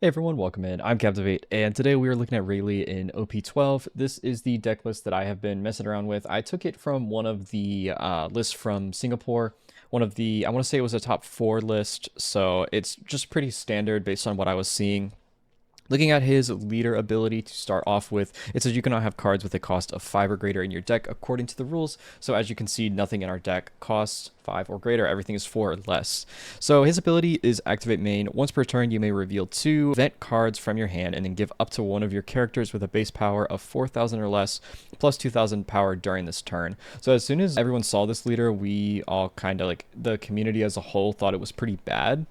Hey everyone, welcome in. I'm Captivate, and today we are looking at Rayleigh in OP12. This is the deck list that I have been messing around with. I took it from one of the lists from Singapore. One of the, I want to say it was a top 4 list, so it's just pretty standard based on what I was seeing. Looking at his leader ability to start off with, it says you cannot have cards with a cost of 5 or greater in your deck according to the rules. So as you can see, nothing in our deck costs 5 or greater. Everything is 4 or less. So his ability is activate main. Once per turn, you may reveal 2 event cards from your hand and then give up to one of your characters with a base power of 4,000 or less plus 2,000 power during this turn. So as soon as everyone saw this leader, we all kind of like the community as a whole thought it was pretty bad.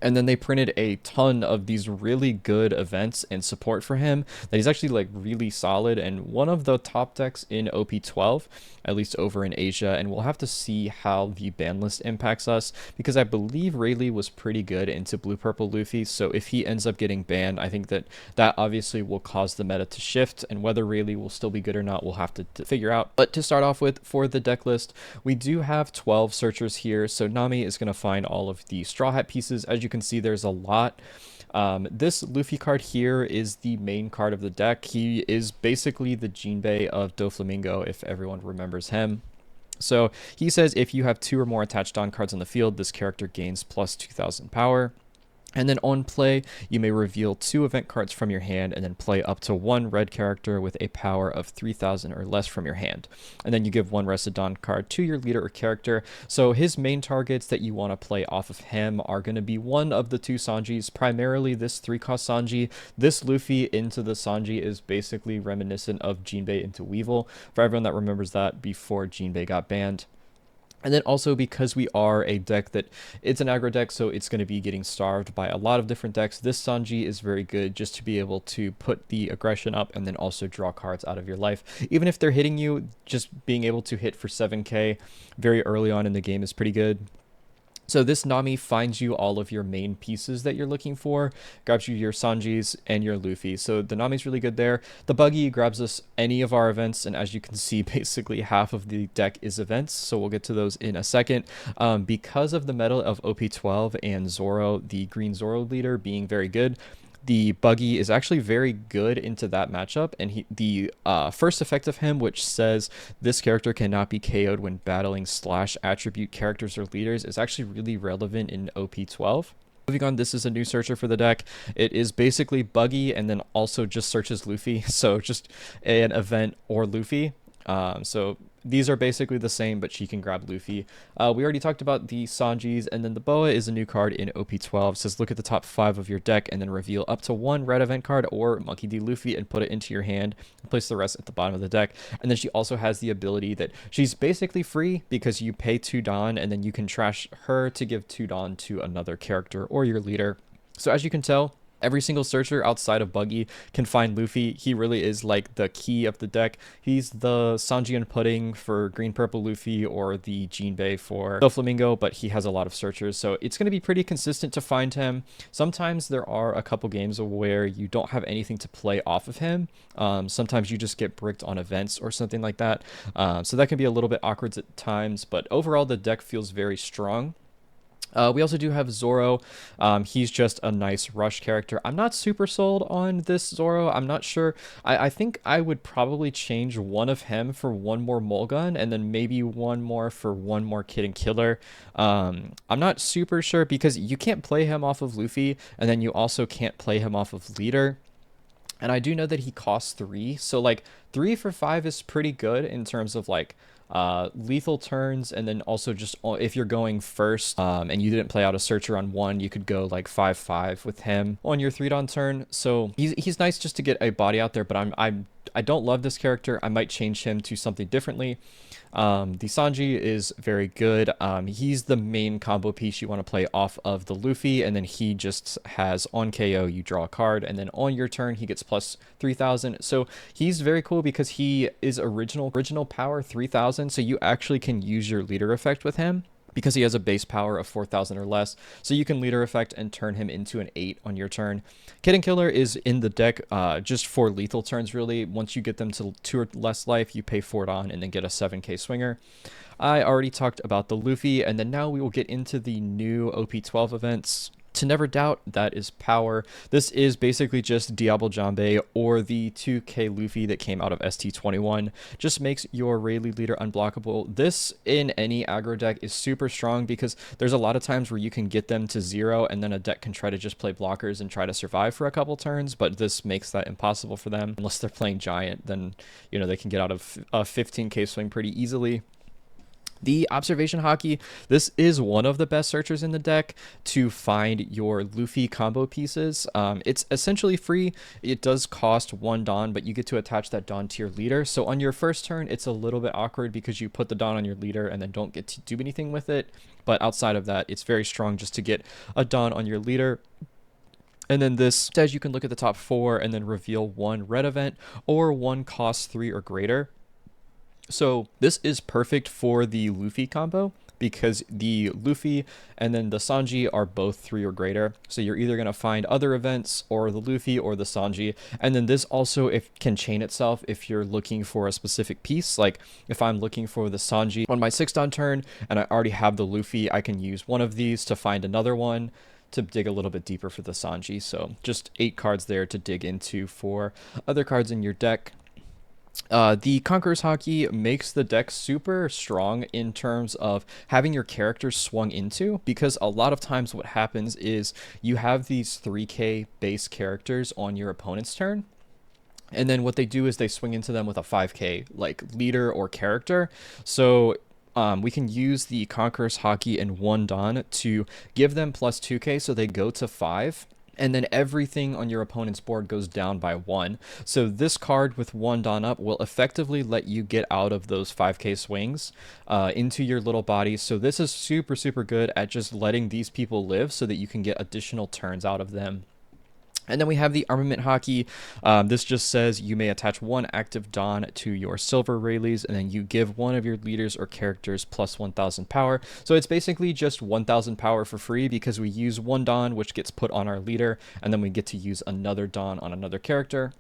And then they printed a ton of these really good events and support for him that he's actually like really solid and one of the top decks in OP12, at least over in Asia. And we'll have to see how the ban list impacts us because I believe Rayleigh was pretty good into blue purple Luffy. So if he ends up getting banned, I think that obviously will cause the meta to shift, and whether Rayleigh will still be good or not, we'll have to figure out. But to start off with, for the deck list, we do have 12 searchers here. So Nami is going to find all of the Straw Hat pieces. As you can see, there's a lot. This Luffy card here is the main card of the deck. He is basically the Jinbei of Doflamingo, if everyone remembers him. So he says if you have 2 or more attached on cards on the field, this character gains plus 2,000 power. And then on play, you may reveal 2 event cards from your hand and then play up to 1 red character with a power of 3,000 or less from your hand. And then you give 1 Rested Dawn card to your leader or character. So his main targets that you want to play off of him are going to be one of the 2 Sanjis, primarily this 3-cost Sanji. This Luffy into the Sanji is basically reminiscent of Jinbei into Weevil, for everyone that remembers that before Jinbei got banned. And then also because we are a deck that it's an aggro deck, so it's going to be getting starved by a lot of different decks. This Sanji is very good just to be able to put the aggression up and then also draw cards out of your life. Even if they're hitting you, just being able to hit for 7k very early on in the game is pretty good. So this Nami finds you all of your main pieces that you're looking for, grabs you your Sanjis and your Luffy. So the Nami's really good there. The Buggy grabs us any of our events, and as you can see, basically half of the deck is events, so we'll get to those in a second. Because of the meta of OP12 and Zoro, the green Zoro leader being very good, the Buggy is actually very good into that matchup, and the first effect of him, which says this character cannot be KO'd when battling / attribute characters or leaders, is actually really relevant in OP12. Moving on, this is a new searcher for the deck. It is basically Buggy and then also just searches Luffy, so just an event or Luffy. So these are basically the same, but she can grab Luffy. We already talked about the Sanjis, and then the Boa is a new card in OP12. It says look at the top 5 of your deck and then reveal up to 1 red event card or Monkey D. Luffy and put it into your hand and place the rest at the bottom of the deck. And then she also has the ability that she's basically free because you pay 2 Dawn and then you can trash her to give 2 Dawn to another character or your leader. So as you can tell, every single searcher outside of Buggy can find Luffy. He really is like the key of the deck. He's the Sanji and Pudding for green purple Luffy or the Jinbei for Doflamingo, but he has a lot of searchers, so it's going to be pretty consistent to find him. Sometimes there are a couple games where you don't have anything to play off of him. Sometimes you just get bricked on events or something like that. So that can be a little bit awkward at times, but overall the deck feels very strong. We also do have Zoro. He's just a nice rush character. I'm not super sold on this Zoro. I'm not sure. I think I would probably change one of him for 1 more Mulgun and then maybe 1 more for 1 more Kid and Killer. I'm not super sure because you can't play him off of Luffy and then you also can't play him off of Leader. And I do know that he costs 3. So like 3 for 5 is pretty good in terms of like lethal turns, and then also just if you're going first and you didn't play out a searcher on 1, you could go like 5/5 with him on your 3 Dawn turn. So he's nice just to get a body out there, but I don't love this character. I might change him to something differently. The Sanji is very good. He's the main combo piece you want to play off of the Luffy, and then he just has on KO, you draw a card, and then on your turn, he gets plus 3,000. So he's very cool because he is original power 3,000, so you actually can use your leader effect with him, because he has a base power of 4,000 or less. So you can leader effect and turn him into an 8 on your turn. Kid and Killer is in the deck just for lethal turns, really. Once you get them to 2 or less life, you pay 4 on and then get a 7k swinger. I already talked about the Luffy, and then now we will get into the new OP12 events. To Never Doubt, that is power. This is basically just Diablo Jambe or the 2K Luffy that came out of ST21. Just makes your Rayleigh leader unblockable. This in any aggro deck is super strong because there's a lot of times where you can get them to 0 and then a deck can try to just play blockers and try to survive for a couple turns, but this makes that impossible for them. Unless they're playing Giant, then you know they can get out of a 15k swing pretty easily. The Observation Hockey, this is one of the best searchers in the deck to find your Luffy combo pieces. It's essentially free. It does cost 1 Dawn, but you get to attach that Dawn to your leader. So on your first turn, it's a little bit awkward because you put the Dawn on your leader and then don't get to do anything with it. But outside of that, it's very strong just to get a Dawn on your leader. And then this says you can look at the top 4 and then reveal 1 red event or 1 cost 3 or greater. So this is perfect for the Luffy combo because the Luffy and then the Sanji are both 3 or greater. So you're either going to find other events or the Luffy or the Sanji. And then this also can chain itself if you're looking for a specific piece. Like if I'm looking for the Sanji on my 6th Dawn turn and I already have the Luffy, I can use one of these to find another one to dig a little bit deeper for the Sanji. So just 8 cards there to dig into for other cards in your deck. The Conqueror's Hockey makes the deck super strong in terms of having your characters swung into, because a lot of times what happens is you have these 3k base characters on your opponent's turn, and then what they do is they swing into them with a 5k like leader or character. So we can use the Conqueror's Hockey and 1 Dawn to give them plus 2k so they go to 5. And then everything on your opponent's board goes down by 1. So this card with 1 Dawn up will effectively let you get out of those 5k swings into your little body. So this is super, super good at just letting these people live so that you can get additional turns out of them. And then we have the Armament Hockey. This just says you may attach 1 active Dawn to your silver Rayleighs, and then you give one of your leaders or characters plus 1000 power. So it's basically just 1000 power for free because we use 1 Dawn, which gets put on our leader, and then we get to use another Dawn on another character.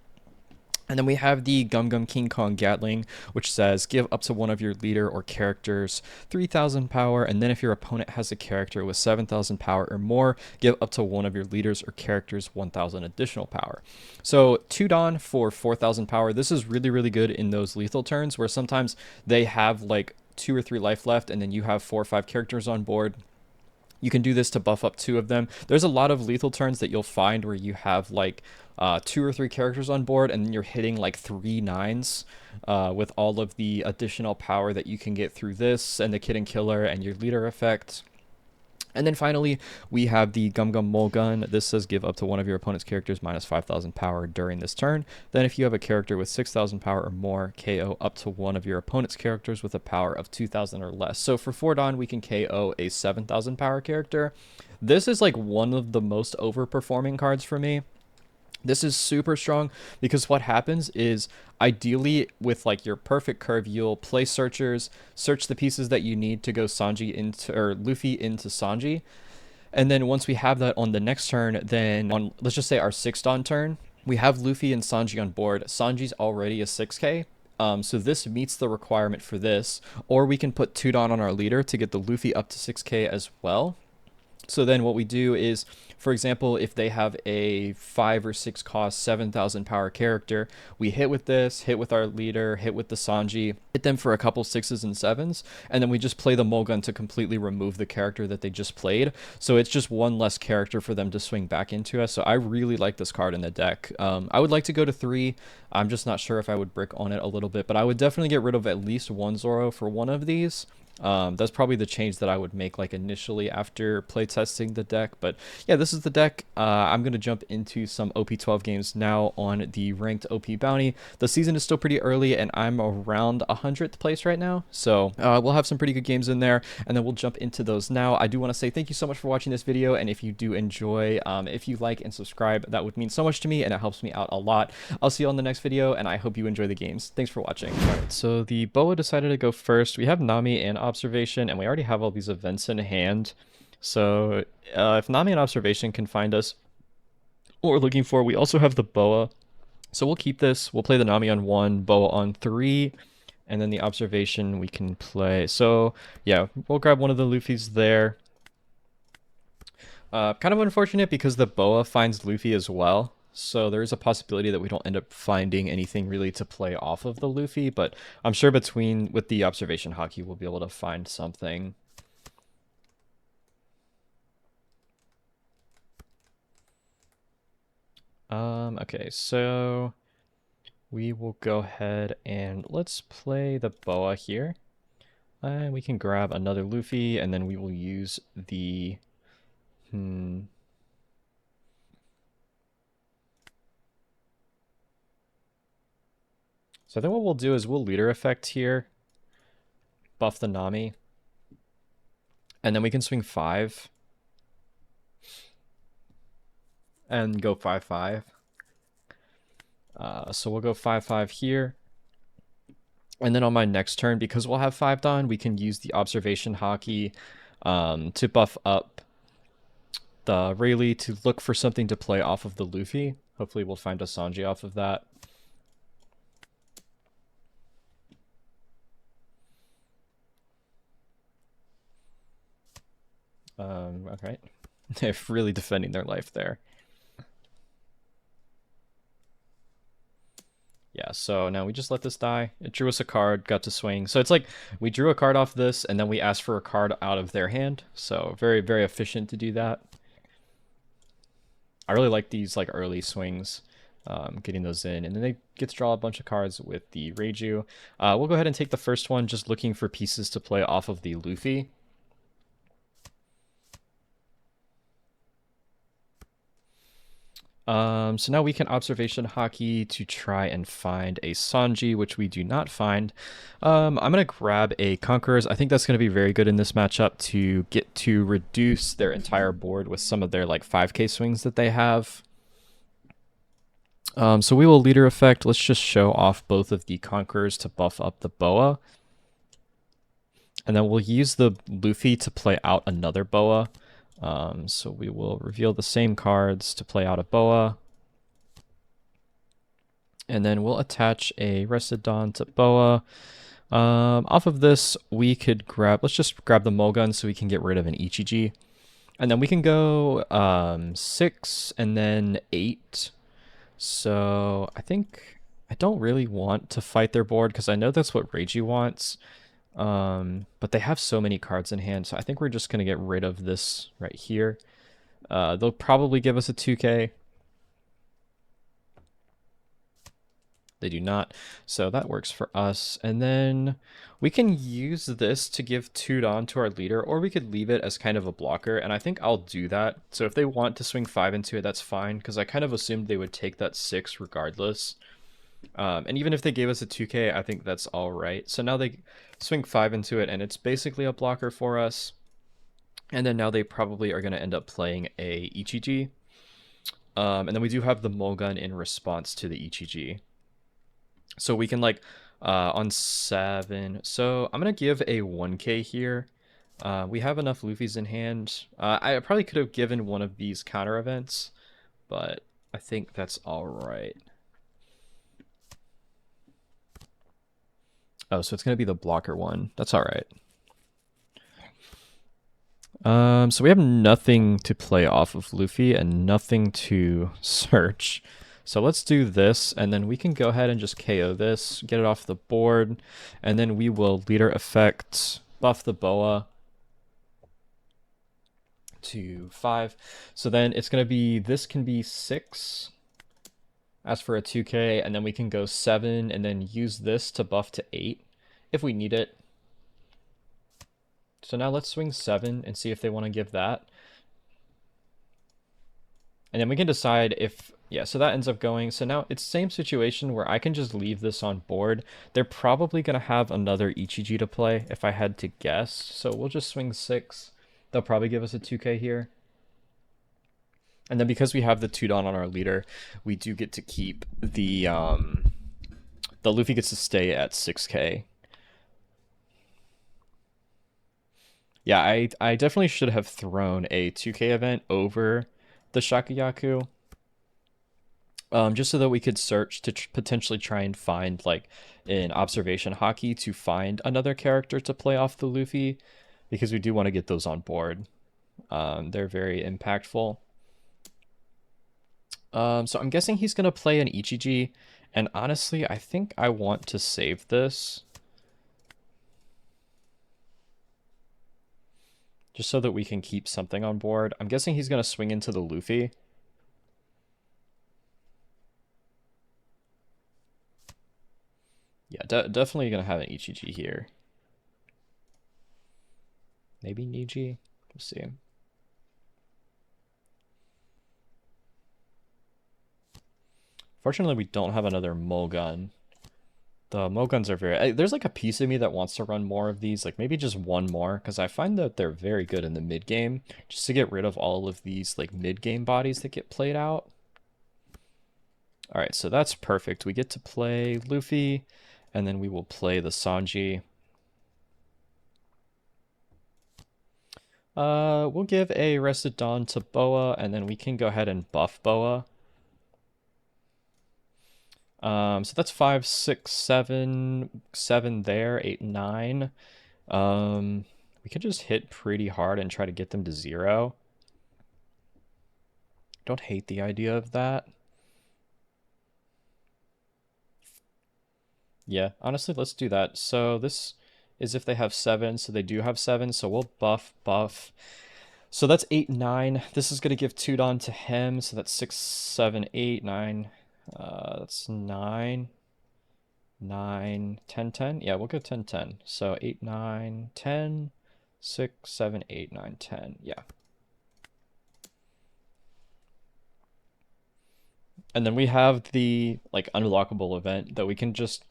And then we have the Gum Gum King Kong Gatling, which says give up to one of your leader or characters 3000 power, and then if your opponent has a character with 7000 power or more, give up to one of your leaders or characters 1000 additional power. So 2 Dawn for 4000 power. This is really, really good in those lethal turns where sometimes they have like 2 or 3 life left, and then you have 4 or 5 characters on board. You can do this to buff up 2 of them. There's a lot of lethal turns that you'll find where you have like 2 or 3 characters on board, and then you're hitting like 3 9s with all of the additional power that you can get through this and the Kid and Killer and your leader effect. And then finally, we have the Gum Gum Mole Gun. This says give up to one of your opponent's characters minus 5000 power during this turn. Then if you have a character with 6000 power or more, KO up to one of your opponent's characters with a power of 2000 or less. So for 4 Dawn, we can KO a 7000 power character. This is like one of the most overperforming cards for me. This is super strong because what happens is ideally with like your perfect curve, you'll play searchers, search the pieces that you need to go Sanji into, or Luffy into Sanji. And then once we have that on the next turn, then on, let's just say our 6th Dawn turn, we have Luffy and Sanji on board. Sanji's already a 6k. So this meets the requirement for this, or we can put 2 Dawn on our leader to get the Luffy up to 6k as well. So then what we do is, for example, if they have a 5 or 6 cost 7000 power character, we hit with this, hit with our leader, hit with the Sanji, hit them for a couple 6s and 7s, and then we just play the Mole Gun to completely remove the character that they just played. So it's just one less character for them to swing back into us. So I really like this card in the deck. I would like to go to 3. I'm just not sure if I would brick on it a little bit, but I would definitely get rid of at least 1 Zoro for one of these. That's probably the change that I would make like initially after playtesting the deck. But yeah, this is the deck. I'm going to jump into some OP12 games now on the ranked OP bounty. The season is still pretty early and I'm around 100th place right now. So we'll have some pretty good games in there and then we'll jump into those now. I do want to say thank you so much for watching this video. And if you do enjoy, if you like and subscribe, that would mean so much to me and it helps me out a lot. I'll see you on the next video and I hope you enjoy the games. Thanks for watching. All right, so the Boa decided to go first. We have Nami and Observation, and we already have all these events in hand. So if Nami and Observation can find us what we're looking for, we also have the Boa. So we'll keep this. We'll play the Nami on 1, Boa on 3, and then the Observation we can play. So yeah, we'll grab one of the Luffys there. Kind of unfortunate because the boa finds Luffy as well. So there is a possibility that we don't end up finding anything really to play off of the Luffy, but I'm sure with the observation hockey, we'll be able to find something. Okay, so we will go ahead and let's play the boa here. And we can grab another Luffy, and then we will use the... So I think what we'll do is we'll leader effect here, buff the Nami, and then we can swing 5 and go 5-5. So we'll go 5-5 here. And then on my next turn, because we'll have 5 Dawn, we can use the observation hockey to buff up the Rayleigh to look for something to play off of the Luffy. Hopefully we'll find a Sanji off of that. Okay. They're really defending their life there. Yeah, so now we just let this die. It drew us a card, got to swing. So it's like we drew a card off this, and then we asked for a card out of their hand. So very, very efficient to do that. I really like these like early swings, getting those in. And then they get to draw a bunch of cards with the Reiju. We'll go ahead and take the first one, just looking for pieces to play off of the Luffy. So now we can observation hockey to try and find a Sanji, which we do not find. I'm going to grab a Conquerors. I think that's going to be very good in this matchup to get to reduce their entire board with some of their like 5k swings that they have. So we will leader effect. Let's just show off both of the Conquerors to buff up the boa. And then we'll use the Luffy to play out another boa. So we will reveal the same cards to play out a boa. And then we'll attach a Rested Dawn to boa. Off of this, we could grab, let's just grab the Mulgun so we can get rid of an Ichiji. And then we can go 6 and then 8. So I think I don't really want to fight their board because I know that's what Reiju wants. But they have so many cards in hand, so I think we're just going to get rid of this right here. They'll probably give us a 2k. They do not, so that works for us. And then we can use this to give 2 Dawn to our leader, or we could leave it as kind of a blocker, and I think I'll do that. So if they want to swing 5 into it, that's fine, because I kind of assumed they would take that 6 regardless. And even if they gave us a 2k, I think that's all right. So now they swing 5 into it, and it's basically a blocker for us. And then now they probably are going to end up playing a Ichiji. And then we do have the Mulgun in response to the Ichiji. So we can like on 7. So I'm going to give a 1k here. We have enough Luffys in hand. I probably could have given one of these counter events, but I think that's all right. Oh, so it's going to be the blocker one. That's all right. So we have nothing to play off of Luffy and nothing to search. So let's do this, and then we can go ahead and just KO this, get it off the board, and then we will leader effect, buff the boa to 5. So then it's going to be, this can be 6. Ask for a 2k, and then we can go 7, and then use this to buff to 8 if we need it. So now let's swing 7 and see if they want to give that. And then we can decide if, yeah, so that ends up going. So now it's the same situation where I can just leave this on board. They're probably going to have another Ichiji to play if I had to guess. So we'll just swing 6. They'll probably give us a 2k here. And then because we have the 2 Dawn on our leader, we do get to keep the Luffy gets to stay at 6k. Yeah, I definitely should have thrown a 2k event over the Shakuyaku. Just so that we could search to potentially try and find like an observation hockey to find another character to play off the Luffy, because we do want to get those on board. They're very impactful. So I'm guessing he's gonna play an Ichiji, and honestly, I think I want to save this. Just so that we can keep something on board. I'm guessing he's gonna swing into the Luffy. Yeah, definitely gonna have an Ichiji here. Maybe Niji? We'll see. Fortunately, we don't have another Mulgun. The Mulguns are very... There's like a piece of me that wants to run more of these, like maybe just one more, because I find that they're very good in the mid-game, just to get rid of all of these like mid-game bodies that get played out. Alright, so that's perfect. We get to play Luffy, and then we will play the Sanji. We'll give a Rested Dawn to Boa, and then we can go ahead and buff Boa. So that's 5, 6, 7, 7 there, 8, 9. We could just hit pretty hard and try to get them to 0. Don't hate the idea of that. Yeah, honestly, let's do that. So this is if they have 7, so they do have 7, so we'll buff. So that's 8, 9. This is going to give 2 Dawn to him, so that's 6, 7, 8, 9. That's 9, 9, 10, 10. Yeah, we'll go 10, 10. So 8, 9, 10, 6, 7, 8, 9, 10. Yeah. And then we have the like unlockable event that we can just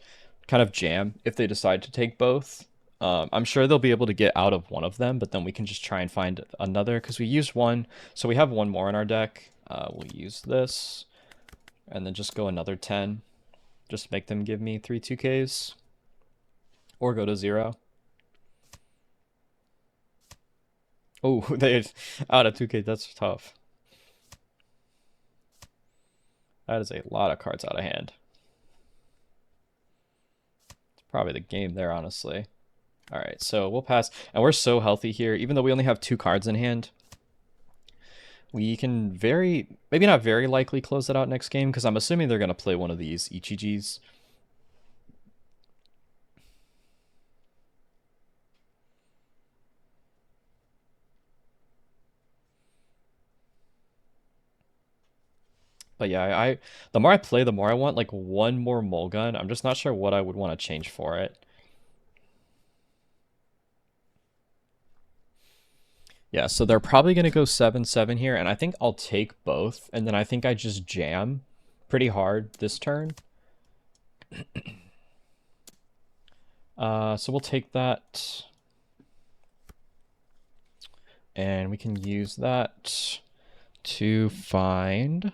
kind of jam if they decide to take both. I'm sure they'll be able to get out of one of them, but then we can just try and find another because we used one. So we have one more in our deck. We'll use this and then just go another 10. Just make them give me 3 2Ks or go to 0. Oh, they out of 2K. That's tough. That is a lot of cards out of hand. It's probably the game there, honestly. All right, so we'll pass. And we're so healthy here. Even though we only have 2 cards in hand, we can maybe not very likely close it out next game, because I'm assuming they're going to play one of these Ichijis. But yeah, the more I play, the more I want like one more Mulgun. I'm just not sure what I would want to change for it. Yeah, so they're probably going to go 7-7 here, and I think I'll take both, and then I think I just jam pretty hard this turn. So we'll take that, and we can use that to find...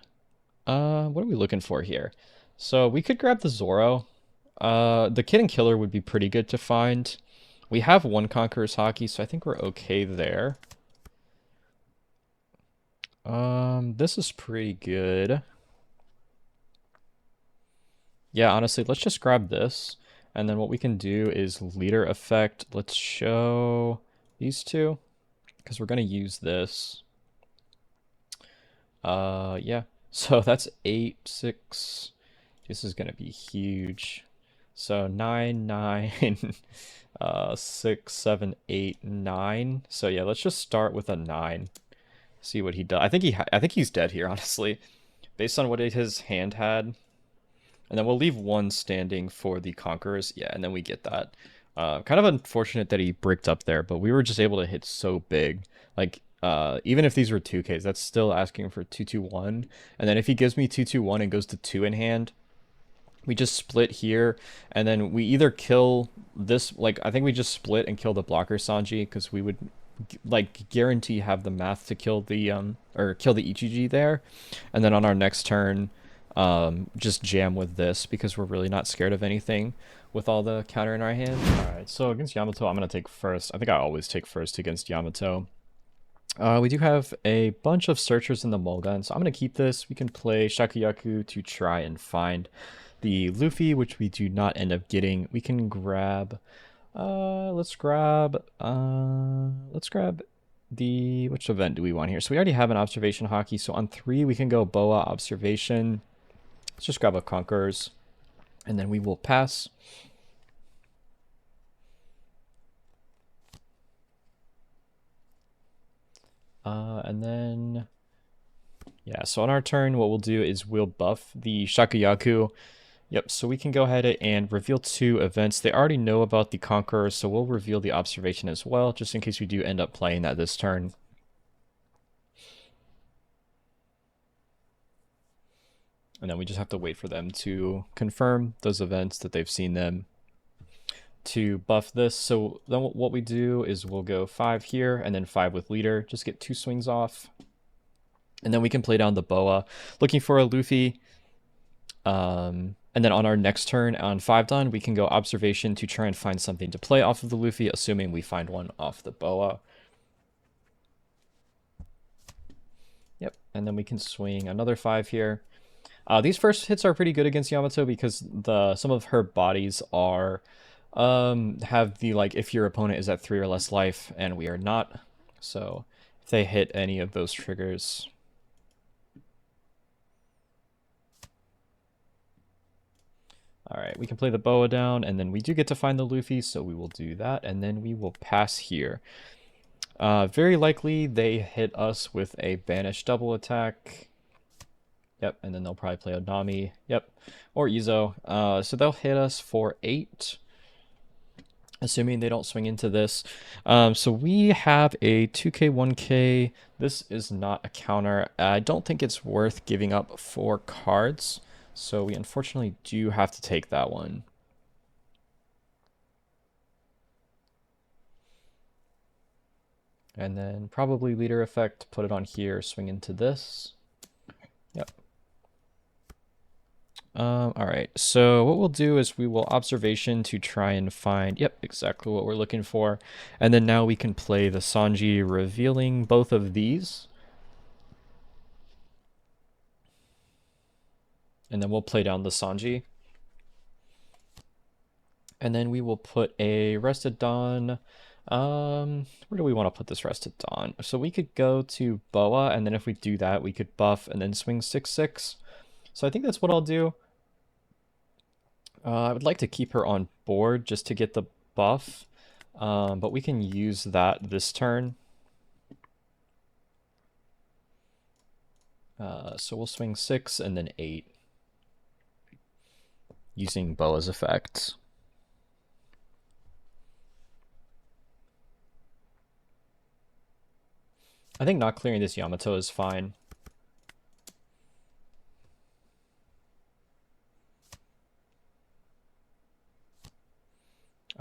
what are we looking for here? So we could grab the Zoro. The Kid and Killer would be pretty good to find. We have one Conqueror's Hockey, so I think we're okay there. This is pretty good. Yeah, honestly, let's just grab this. And then what we can do is leader effect. Let's show these two, because we're going to use this. Yeah. So that's 8, 6. This is going to be huge. So 9, 9, 6, 7, 8, 9. So yeah, let's just start with a 9. See what he does. I think he's dead here, honestly, based on what his hand had. And then we'll leave one standing for the Conquerors. Yeah, and then we get that. Kind of unfortunate that he bricked up there, but we were just able to hit so big. Like, even if these were 2Ks, that's still asking for 2-2-1. And then if he gives me 2-2-1 and goes to 2 in hand, we just split here, and then we either kill this, like, I think we just split and kill the blocker Sanji, because we would like guarantee have the math to kill the or kill the Ichiji there, and then on our next turn just jam with this, because we're really not scared of anything with all the counter in our hand. All right, so against Yamato, I'm gonna take first. I think I always take first against Yamato. We do have a bunch of searchers in the Mulgun, so I'm going to keep this. We can play Shakuyaku to try and find the Luffy, which we do not end up getting. We can grab, let's grab which event do we want here? So we already have an observation hockey. So on 3, we can go Boa observation. Let's just grab a Conquerors, and then we will pass. And then, yeah, so on our turn, what we'll do is we'll buff the Shakuyaku. Yep, so we can go ahead and reveal 2 events. They already know about the Conqueror, so we'll reveal the observation as well, just in case we do end up playing that this turn. And then we just have to wait for them to confirm those events that they've seen them to buff this. So then what we do is we'll go 5 here and then 5 with leader, just get 2 swings off. And then we can play down the Boa, looking for a Luffy. And then on our next turn, on 5 done, we can go observation to try and find something to play off of the Luffy, assuming we find one off the Boa. Yep, and then we can swing another 5 here. These first hits are pretty good against Yamato because some of her bodies are have the like if your opponent is at 3 or less life and we are not. So if they hit any of those triggers. Alright, we can play the Boa down, and then we do get to find the Luffy, so we will do that, and then we will pass here. Very likely they hit us with a Banish double attack. Yep, and then they'll probably play Onami. Yep, or Izo. So they'll hit us for 8, assuming they don't swing into this. So we have a 2k, 1k. This is not a counter. I don't think it's worth giving up 4 cards. So we unfortunately do have to take that one. And then probably leader effect, put it on here, swing into this. Yep. All right, so what we'll do is we will observation to try and find, yep, exactly what we're looking for. And then now we can play the Sanji, revealing both of these. And then we'll play down the Sanji. And then we will put a Rested Dawn. Where do we want to put this Rested Dawn? So we could go to Boa, and then if we do that, we could buff and then swing 6/6. So I think that's what I'll do. I would like to keep her on board just to get the buff, but we can use that this turn. So we'll swing 6 and then 8 using Boa's effect. I think not clearing this Yamato is fine.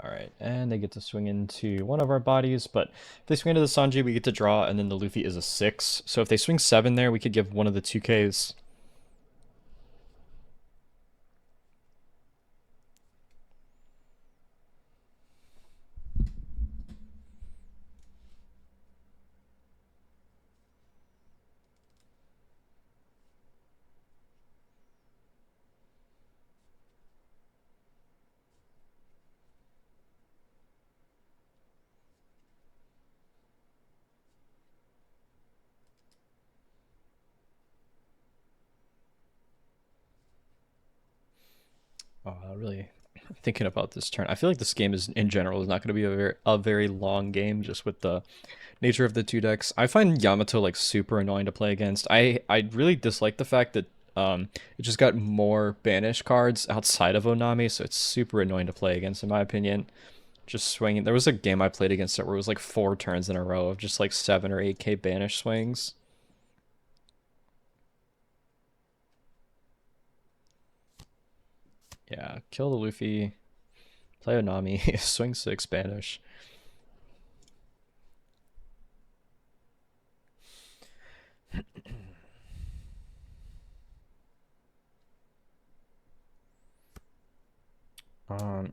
Alright, and they get to swing into one of our bodies, but if they swing into the Sanji, we get to draw, and then the Luffy is a 6. So if they swing 7 there, we could give one of the 2Ks. Really thinking about this turn. I feel like this game is in general is not going to be a very long game, just with the nature of the 2 decks. I find Yamato like super annoying to play against. I really dislike the fact that it just got more banish cards outside of Onami, so it's super annoying to play against in my opinion. Just swinging. There was a game I played against it where it was like 4 turns in a row of just like 7 or 8k banish swings. Yeah, kill the Luffy, play Onami, swing 6 banish.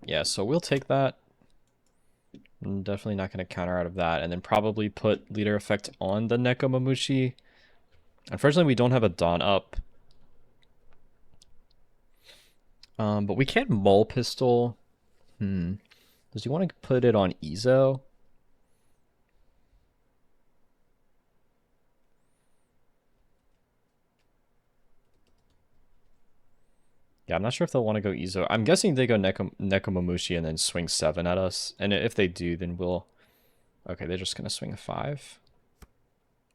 Yeah, so we'll take that. I'm definitely not going to counter out of that, and then probably put leader effect on the Nekomamushi. Unfortunately, we don't have a Dawn up. But we can't mull pistol. Does he want to put it on Izo? Yeah, I'm not sure if they'll want to go Izo. I'm guessing they go Nekomamushi and then swing 7 at us. And if they do, then we'll... Okay, they're just going to swing a 5.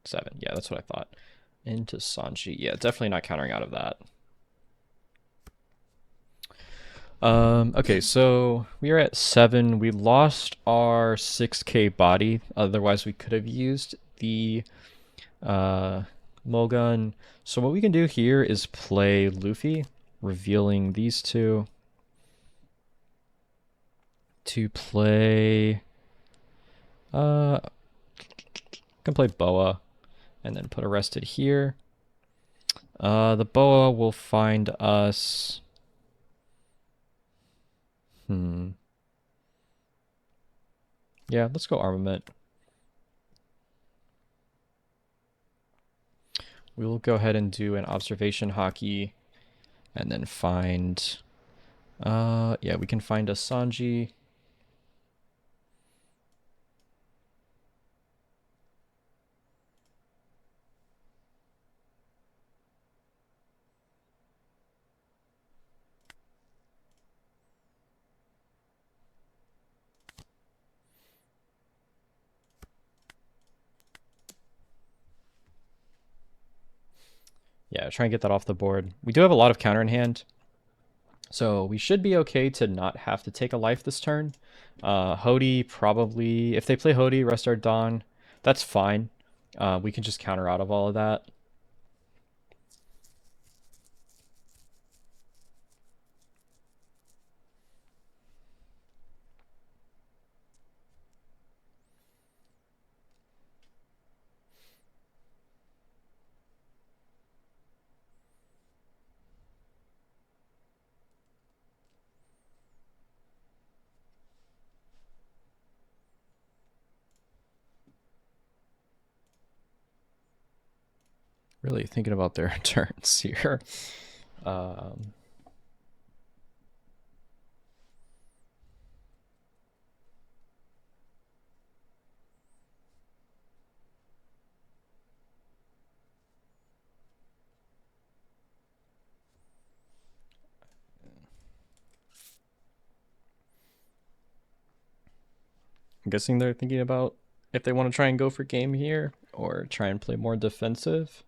7. Yeah, that's what I thought. Into Sanji. Yeah, definitely not countering out of that. Okay, so we are at 7. We lost our 6k body. Otherwise, we could have used the Mulgun. So what we can do here is play Luffy, revealing these two. To play... can play Boa, and then put Arrested here. The Boa will find us... Yeah, let's go Armament. We'll go ahead and do an Observation Hockey, and then find... yeah, we can find a Sanji. Yeah, try and get that off the board. We do have a lot of counter in hand, so we should be okay to not have to take a life this turn. Hody probably... If they play Hody, rest our Dawn, that's fine. We can just counter out of all of that. Really thinking about their turns here. I'm guessing they're thinking about if they want to try and go for game here or try and play more defensive.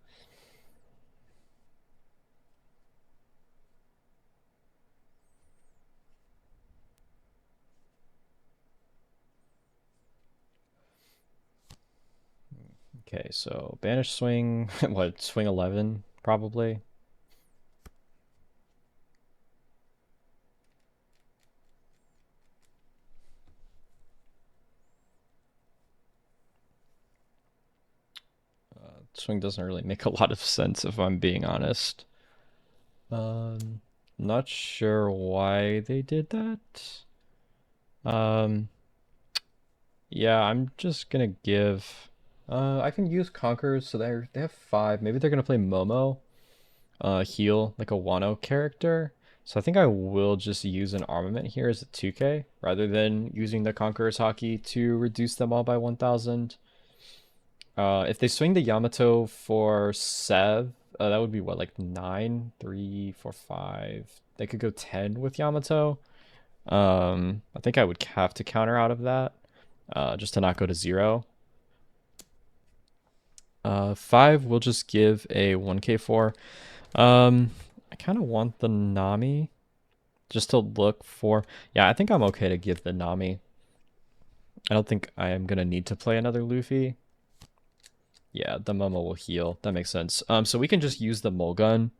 Okay, so banish swing, what, swing 11 probably. Swing doesn't really make a lot of sense if I'm being honest. Not sure why they did that. Yeah, I'm just gonna give... I can use Conquerors, so they have 5. Maybe they're gonna play Momo. Heal, like a Wano character. So I think I will just use an Armament here as a 2k, rather than using the Conqueror's Hockey to reduce them all by 1,000. If they swing the Yamato for Sev, that would be what, like 9, 3, 4, 5. They could go 10 with Yamato. I think I would have to counter out of that, just to not go to 0. 5 will just give a 1k4. I kind of want the Nami just to look for... Yeah, I think I'm okay to give the Nami. I don't think I am going to need to play another Luffy. Yeah, the Momo will heal. That makes sense. So we can just use the Mulgun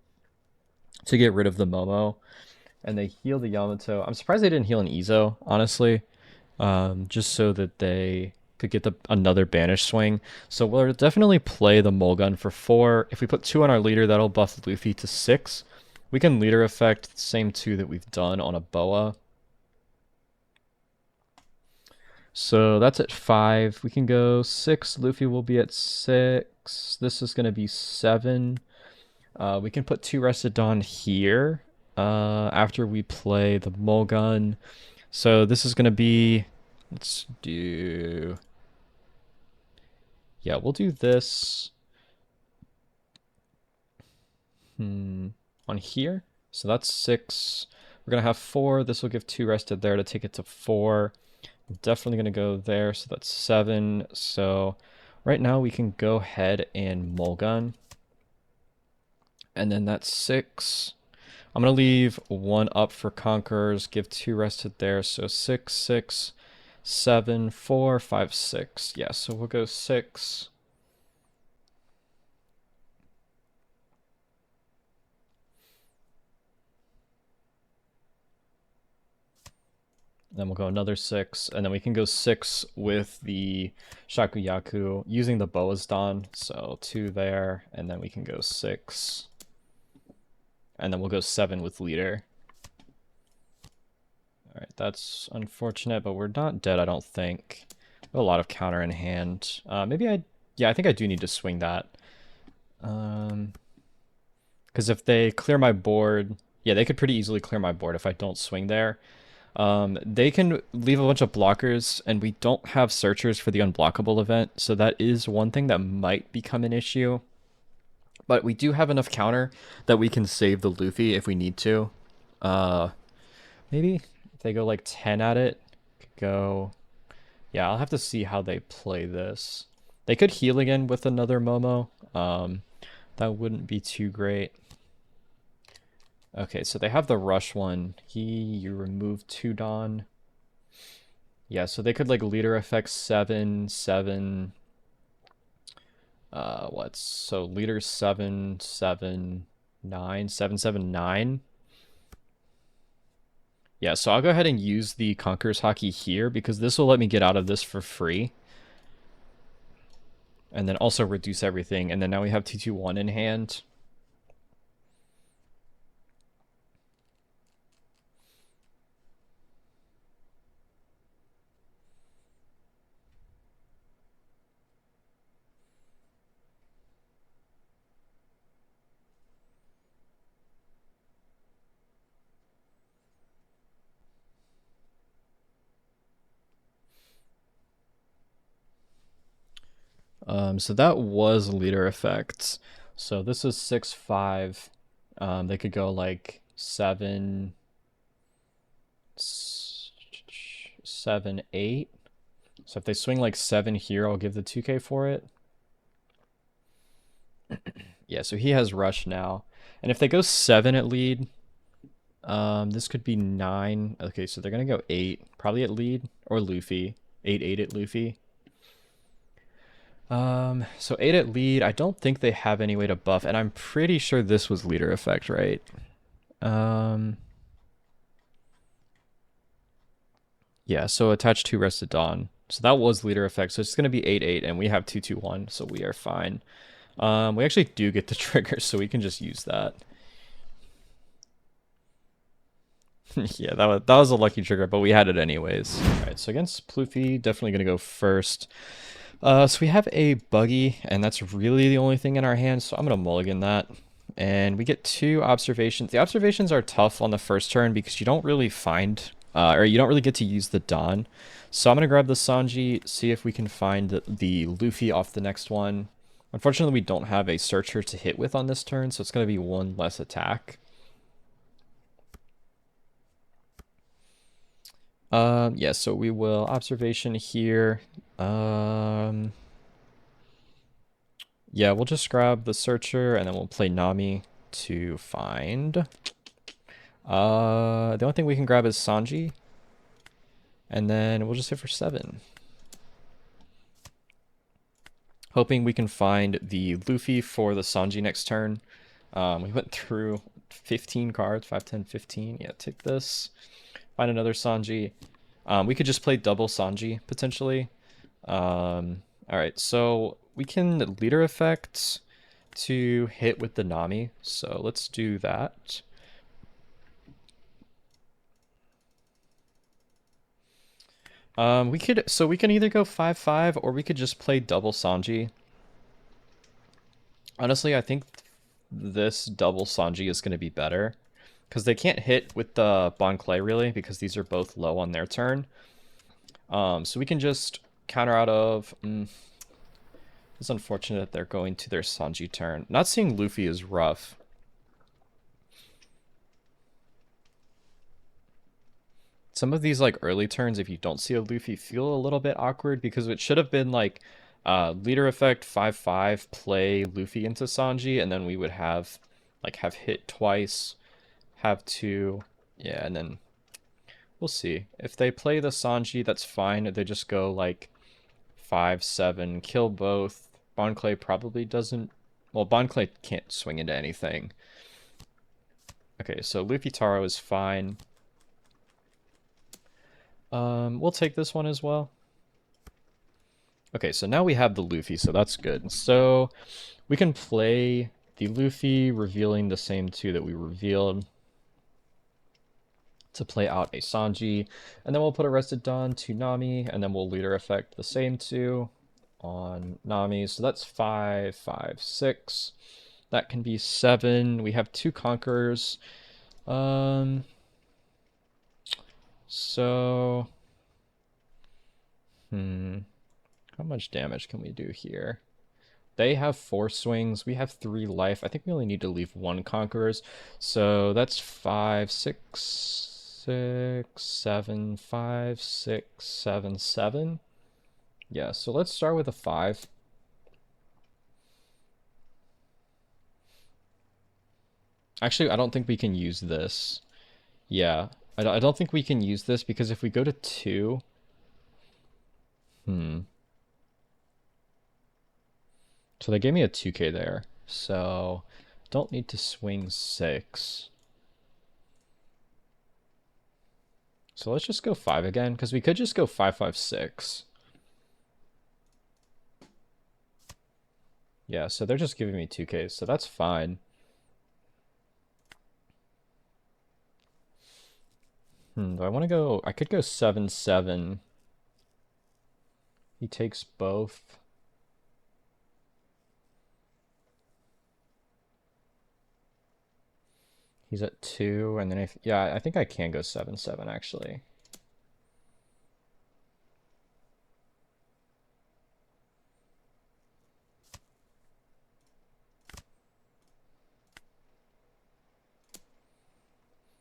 to get rid of the Momo. And they heal the Yamato. I'm surprised they didn't heal an Izo, honestly. Just so that they could get another banish swing. So we'll definitely play the Mulgun for 4. If we put 2 on our leader, that'll buff Luffy to 6. We can leader effect the same 2 that we've done on a Boa. So that's at 5. We can go 6. Luffy will be at 6. This is going to be 7. We can put 2 Rested Dawn here after we play the Mulgun. So this is going to be... Let's do... Yeah, we'll do this on here. So that's 6. We're going to have 4. This will give 2 rested there to take it to 4. I'm definitely going to go there. So that's 7. So right now we can go ahead and Mulgun. And then that's 6. I'm going to leave 1 up for Conquerors, give 2 rested there. So 6, 6, 7, 4, 5, 6. Yeah, so we'll go 6. Then we'll go another 6, and then we can go 6 with the Shakuyaku using the Boa's Dawn. So 2 there, and then we can go 6. And then we'll go 7 with Leader. Alright, that's unfortunate, but we're not dead, I don't think. A lot of counter in hand. Yeah, I think I do need to swing that. Because if they clear my board, yeah, they could pretty easily clear my board if I don't swing there. They can leave a bunch of blockers, and we don't have searchers for the unblockable event, so that is one thing that might become an issue. But we do have enough counter that we can save the Luffy if we need to. Maybe if they go like 10 at it, go... Yeah, I'll have to see how they play this. They could heal again with another Momo. That wouldn't be too great. Okay, so they have the rush one. You remove 2 Dawn. Yeah, so they could like leader effect 7, 7. So leader 7, 7, 9, 7, 7, 9. Yeah, so I'll go ahead and use the Conqueror's Hockey here because this will let me get out of this for free. And then also reduce everything. And then now we have 2-2-1 in hand. So that was leader effect. So this is 6, 5. They could go like 7, 7, 8. So if they swing like 7 here, I'll give the 2k for it. Yeah, so he has rush now. And if they go 7 at lead, this could be 9. Okay, so they're going to go 8, probably at lead, or Luffy. 8, 8 at Luffy. So 8 at lead, I don't think they have any way to buff, and I'm pretty sure this was leader effect, right? Yeah, so attach 2 rested Dawn. So that was leader effect, so it's going to be 8, 8, and we have 2, 2, 1, so we are fine. We actually do get the trigger, so we can just use that. Yeah, that was a lucky trigger, but we had it anyways. Alright, so against Pluffy, definitely going to go first. So we have a Buggy, and that's really the only thing in our hands, so I'm going to mulligan that. And we get 2 observations. The observations are tough on the first turn because you don't really find, or you don't really get to use the Dawn. So I'm going to grab the Sanji, see if we can find the Luffy off the next one. Unfortunately, we don't have a Searcher to hit with on this turn, so it's going to be 1 less attack. Yeah, so we will observation here. Yeah, we'll just grab the Searcher and then we'll play Nami to find. The only thing we can grab is Sanji. And then we'll just hit for 7. Hoping we can find the Luffy for the Sanji next turn. We went through 15 cards, 5, 10, 15. Yeah, take this. Find another Sanji. We could just play double Sanji, potentially. Alright, so we can leader effect to hit with the Nami. So let's do that. We can either go 5-5 or we could just play double Sanji. Honestly, I think this double Sanji is going to be better. Because they can't hit with the Bon Clay, really, because these are both low on their turn. So we can just counter out of... It's unfortunate that they're going to their Sanji turn. Not seeing Luffy is rough. some of these like early turns, if you don't see a Luffy, feel a little bit awkward because it should have been like leader effect 5/5 play Luffy into Sanji, and then we would have like have hit twice, have two, yeah, and then we'll see. If they play the Sanji, that's fine. They just go like 5/7, kill both. Bon Clay probably doesn't. Well, Bon Clay can't swing into anything. Okay, so Luffy Taro is fine. We'll take this one as well. Okay, so now we have the Luffy, so that's good. So we can play the Luffy, revealing the same two that we revealed to play out a Sanji, and then we'll put Arrested Dawn to Nami, and then we'll leader effect the same two on Nami. So that's 5, 5, 6. That can be 7. We have 2 Conquerors. So how much damage can we do here? They have 4 swings. We have 3 life. I think we only need to leave 1 Conquerors. So that's 5, 6, 6, 7, 5, 6, 7, 7. Yeah, so let's start with a 5. Actually, I don't think we can use this. Yeah, I don't think we can use this because if we go to 2... So they gave me a 2k there. So don't need to swing 6. So let's just go 5 again, because we could just go 5, 5, 6. Yeah, so they're just giving me 2Ks, so that's fine. Do I want to go... I could go 7, 7. He takes both. He's at 2, and then if... Yeah, I think I can go 7, 7, actually.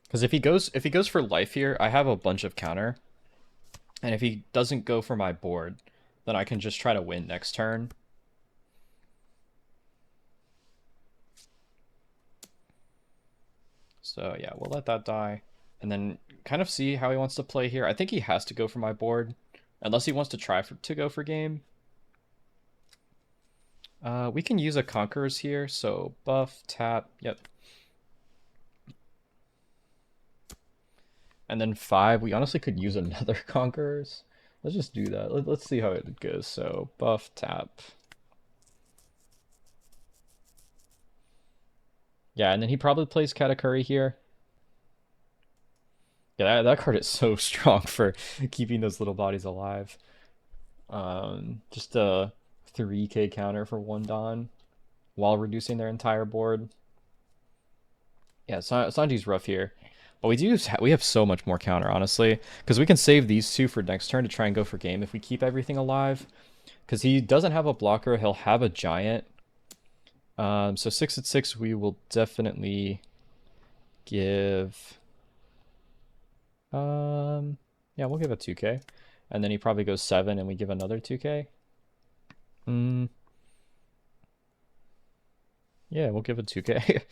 Because if he goes for life here, I have a bunch of counter. And if he doesn't go for my board, then I can just try to win next turn. So yeah, we'll let that die. And then kind of see how he wants to play here. I think he has to go for my board. Unless he wants to try to go for game. We can use a Conquerors here. So buff, tap, yep. And then 5, we honestly could use another Conquerors. Let's just do that. Let's see how it goes. So buff, tap. Yeah, and then he probably plays Katakuri here. Yeah, that card is so strong for keeping those little bodies alive. Just a 3k counter for 1 Dawn while reducing their entire board. Yeah, Sanji's rough here. But we have so much more counter, honestly. Because we can save these 2 for next turn to try and go for game if we keep everything alive. Because he doesn't have a blocker, he'll have a giant. So 6 at 6, we will definitely give... yeah, we'll give a 2k. And then he probably goes 7 and we give another 2k. Yeah, we'll give a 2k.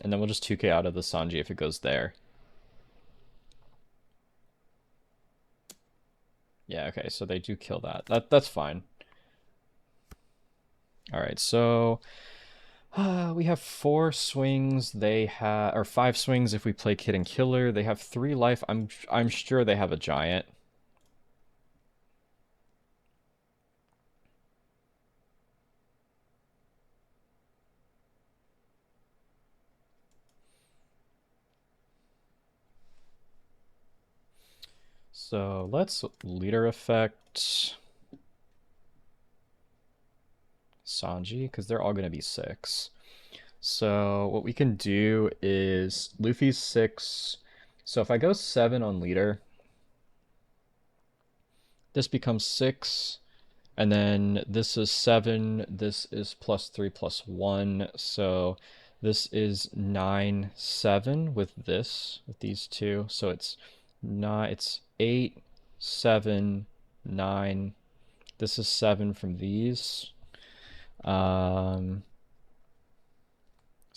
And then we'll just 2k out of the Sanji if it goes there. Yeah, okay, so they do kill that. That's fine. Alright, so we have 4 swings. They have, or 5 swings if we play Kid and Killer. They have 3 life. I'm sure they have a giant. So let's leader effect Sanji, because they're all going to be 6. So what we can do is Luffy's 6. So if I go 7 on leader, this becomes 6. And then this is 7. This is +3 +1. So this is 9, 7 with these 2. So it's 9. It's 8, 7, 9. This is 7 from these. So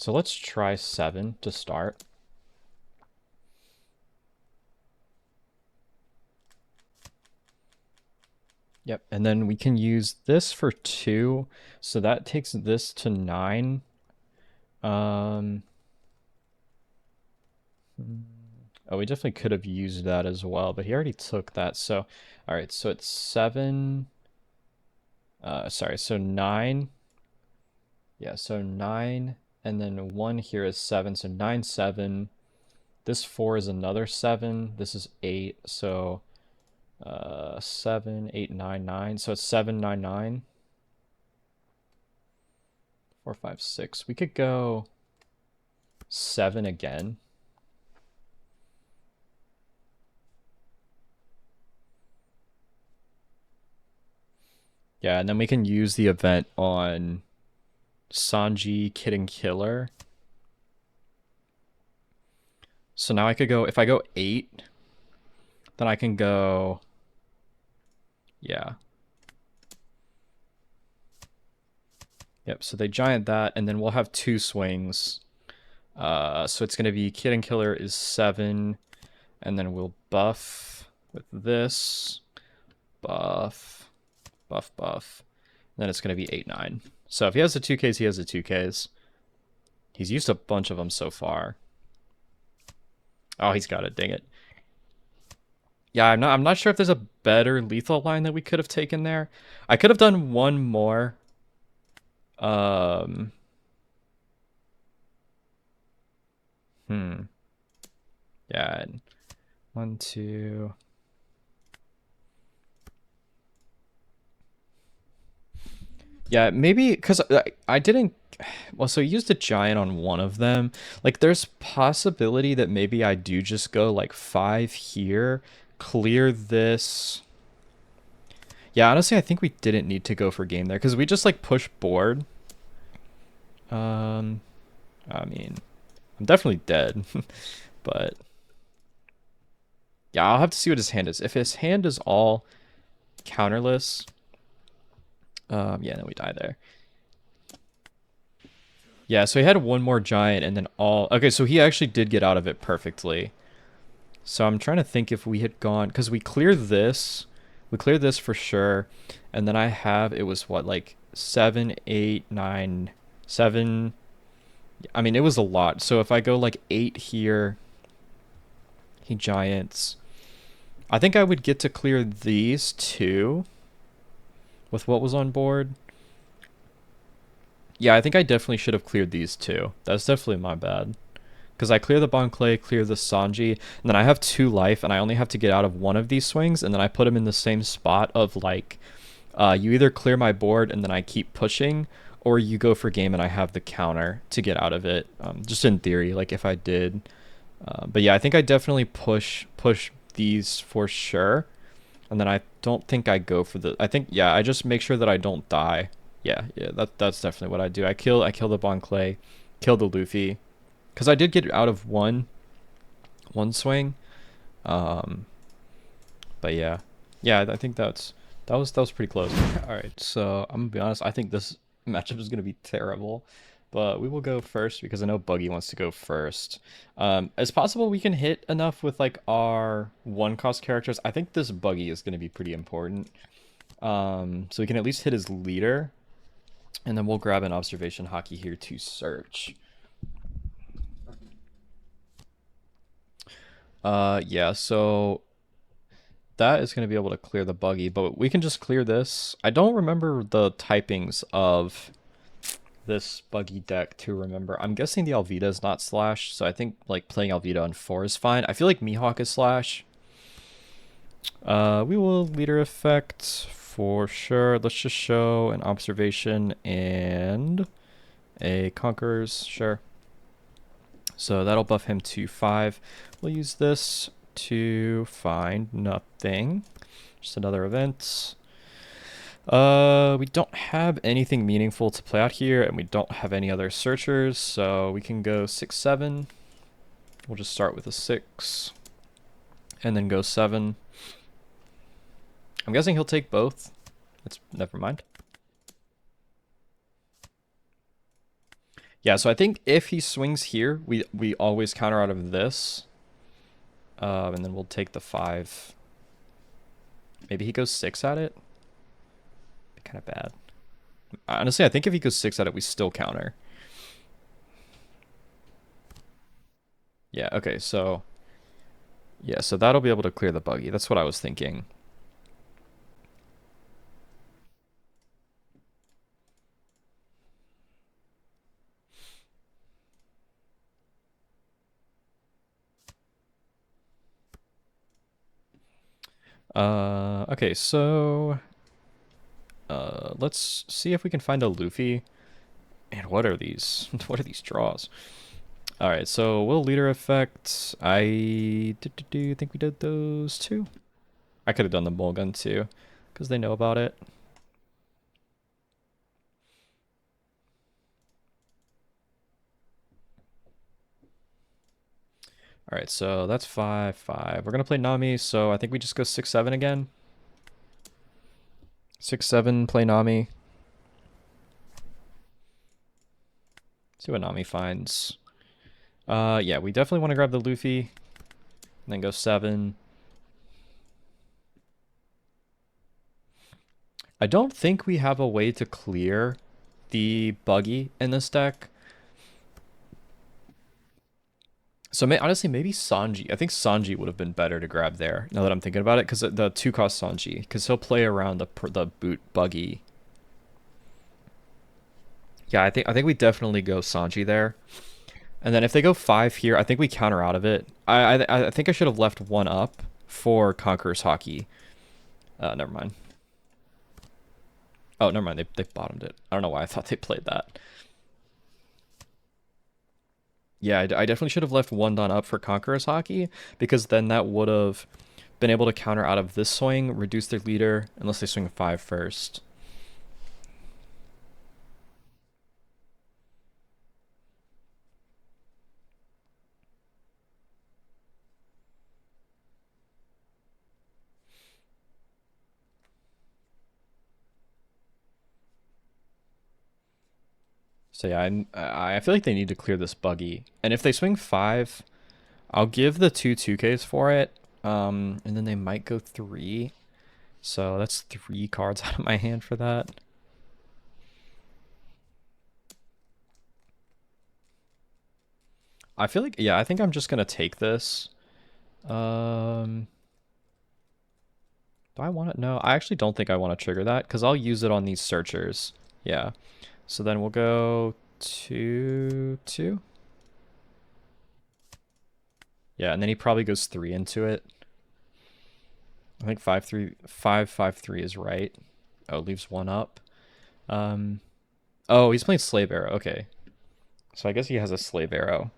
let's try 7 to start. Yep, and then we can use this for 2, so that takes this to 9. Oh, we definitely could have used that as well, but he already took that. So, all right, so it's 7. Sorry, so 9. Yeah, so 9, and then 1 here is 7, so 9, 7. This 4 is another 7. This is 8, so 7, 8, 9, 9. So it's 7, 9, 9. 4, 5, 6. We could go 7 again. Yeah, and then we can use the event on Sanji, Kid and Killer. So now I could go, if I go 8, then I can go, yeah. Yep, so they giant that, and then we'll have 2 swings. So it's going to be Kid and Killer is 7, and then we'll buff with this, buff, buff, buff. And then it's going to be 8, 9. So if he has the 2Ks, he has the 2Ks. He's used a bunch of them so far. Oh, he's got it, dang it. Yeah, I'm not sure if there's a better lethal line that we could have taken there. I could have done one more. Yeah. 1, 2. Yeah, maybe because I didn't. Well, so I used a giant on one of them. Like, there's possibility that maybe I do just go like 5 here, clear this. Yeah, honestly, I think we didn't need to go for game there because we just like push board. I mean, I'm definitely dead, but yeah, I'll have to see what his hand is. If his hand is all counterless, yeah, then we die there. Yeah, so he had one more giant and then all... Okay, so he actually did get out of it perfectly. So I'm trying to think if we had gone... Because we cleared this. We cleared this for sure. And then I have... It was what, like 7, 8, 9, 7... I mean, it was a lot. So if I go like 8 here... He giants... I think I would get to clear these 2 with what was on board. Yeah, I think I definitely should have cleared these 2. That's definitely my bad. Because I clear the Bonclay, clear the Sanji, and then I have 2 life, and I only have to get out of one of these swings, and then I put him in the same spot of, like, you either clear my board and then I keep pushing, or you go for game and I have the counter to get out of it. Just in theory, like, if I did. But yeah, I think I definitely push these for sure. And then I don't think I go for the... I think, yeah, I just make sure that I don't die. Yeah, that's definitely what I do. I kill the Bonclay, kill the Luffy, because I did get out of one swing. But yeah, I think that was pretty close. All right, so I'm gonna be honest. I think this matchup is gonna be terrible, but we will go first because I know Buggy wants to go first. As possible, we can hit enough with like our 1-cost characters. I think this Buggy is gonna be pretty important. So we can at least hit his leader. And then we'll grab an observation hockey here to search. Yeah, so that is going to be able to clear the Buggy, but we can just clear this. I don't remember the typings of this Buggy deck to remember. I'm guessing the Alvida is not slash, so I think like playing Alvida on 4 is fine. I feel like Mihawk is slash. We will leader effect for sure. Let's just show an observation and a Conquerors, sure. So that'll buff him to 5. We'll use this to find nothing. Just another event. We don't have anything meaningful to play out here, and we don't have any other searchers, so we can go 6, 7. We'll just start with a 6. and then go 7. I'm guessing he'll take both. It's never mind. Yeah, so I think if he swings here, we always counter out of this. And then we'll take the 5. Maybe he goes 6 at it. Be kind of bad. Honestly, I think if he goes 6 at it, we still counter. Yeah, okay, so... Yeah, so that'll be able to clear the buggy. That's what I was thinking. Okay, so... let's see if we can find a Luffy. And what are these? What are these draws? Alright, so will leader effect. I think we did those too. I could have done the Mulligan too, because they know about it. Alright, so that's 5, 5. We're gonna play Nami, so I think we just go 6, 7 again. 6, 7, play Nami. See what Nami finds. Yeah, we definitely want to grab the Luffy. And then go 7. I don't think we have a way to clear the Buggy in this deck. So honestly, maybe Sanji. I think Sanji would have been better to grab there, now that I'm thinking about it, because the 2-cost Sanji, because he'll play around the boot Buggy. Yeah, I think we definitely go Sanji there. And then if they go 5 here, I think we counter out of it. I think I should have left 1 up for Conqueror's Hockey. Never mind. Oh, never mind. They bottomed it. I don't know why I thought they played that. Yeah, I definitely should have left 1 done up for Conqueror's Hockey, because then that would have been able to counter out of this swing, reduce their leader, unless they swing 5 first. So yeah, I feel like they need to clear this Buggy. And if they swing 5, I'll give the 2/2Ks for it. And then they might go 3. So that's 3 cards out of my hand for that. I feel like, yeah, I think I'm just going to take this. Do I want it? No, I actually don't think I want to trigger that, because I'll use it on these searchers. Yeah. So then we'll go 2, 2. Yeah, and then he probably goes 3 into it. I think 5, 3, 5, 5, 3 is right. Oh, leaves 1 up. Oh, he's playing Slave Arrow. Okay. So I guess he has a Slave Arrow.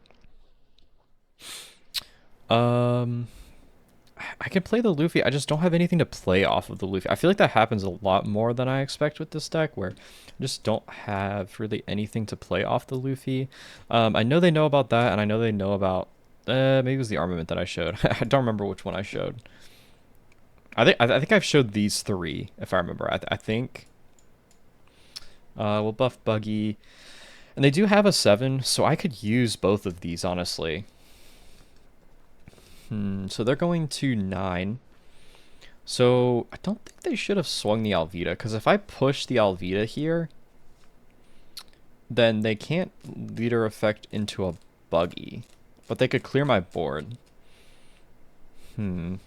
I can play the Luffy. I just don't have anything to play off of the Luffy. I feel like that happens a lot more than I expect with this deck, where I just don't have really anything to play off the Luffy. I know they know about that, and I know they know about... maybe it was the armament that I showed. I don't remember which one I showed. I think I've showed these 3, if I remember. I think... we'll buff Buggy. And they do have a 7, so I could use both of these, honestly. So they're going to 9. So I don't think they should have swung the Alvida, because if I push the Alvida here, then they can't leader effect into a Buggy. But they could clear my board. 2,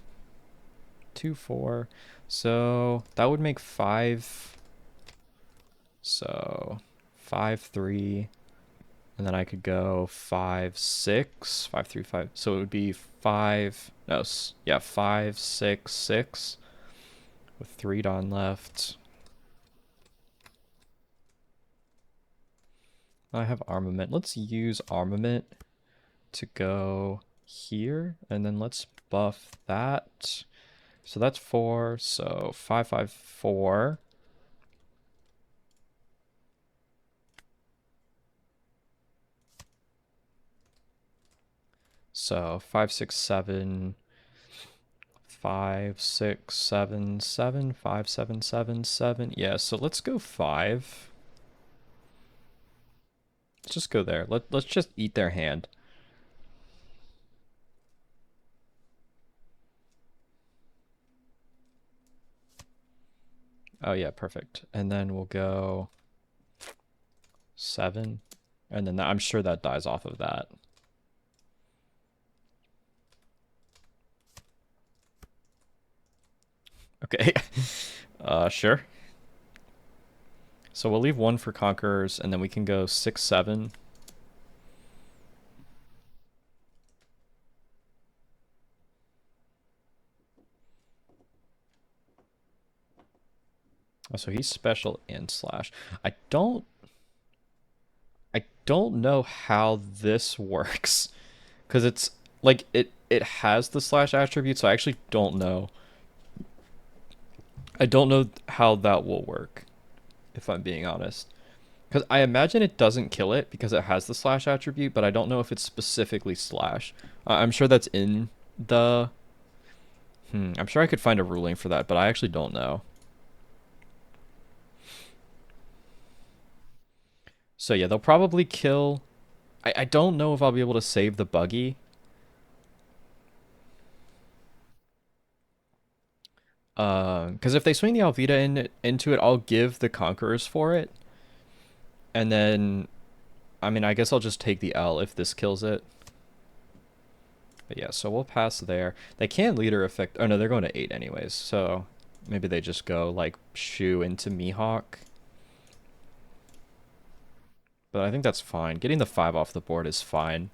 4. So that would make 5. So 5, 3. And then I could go 5, 6, 5, 3, 5. So it would be 5, no, yeah, 5, 6, 6 with 3 Dawn left. I have armament. Let's use armament to go here, and then let's buff that. So that's 4, so 5, 5, 4. So 5, 6, 7. 5, 6, 7, 7, 5, 7, 7, 7. Yeah, so let's go 5. Let's just go there. Let's just eat their hand. Oh yeah, perfect. And then we'll go 7. And then I'm sure that dies off of that. Okay. Sure. So we'll leave 1 for Conquerors, and then we can go 6, 7. Oh, so he's special and slash. I don't know how this works, because it's like it has the slash attribute, so I actually don't know. I don't know how that will work, if I'm being honest. Because I imagine it doesn't kill it because it has the slash attribute, but I don't know if it's specifically slash. I'm sure that's in the... I'm sure I could find a ruling for that, but I actually don't know. So yeah, they'll probably kill... I don't know if I'll be able to save the Buggy. Because if they swing the Alvida into it, I'll give the Conquerors for it. And then, I mean, I guess I'll just take the L if this kills it. But yeah, so we'll pass there. They can leader effect... Oh no, they're going to 8 anyways. So maybe they just go like Shu into Mihawk. But I think that's fine. Getting the 5 off the board is fine.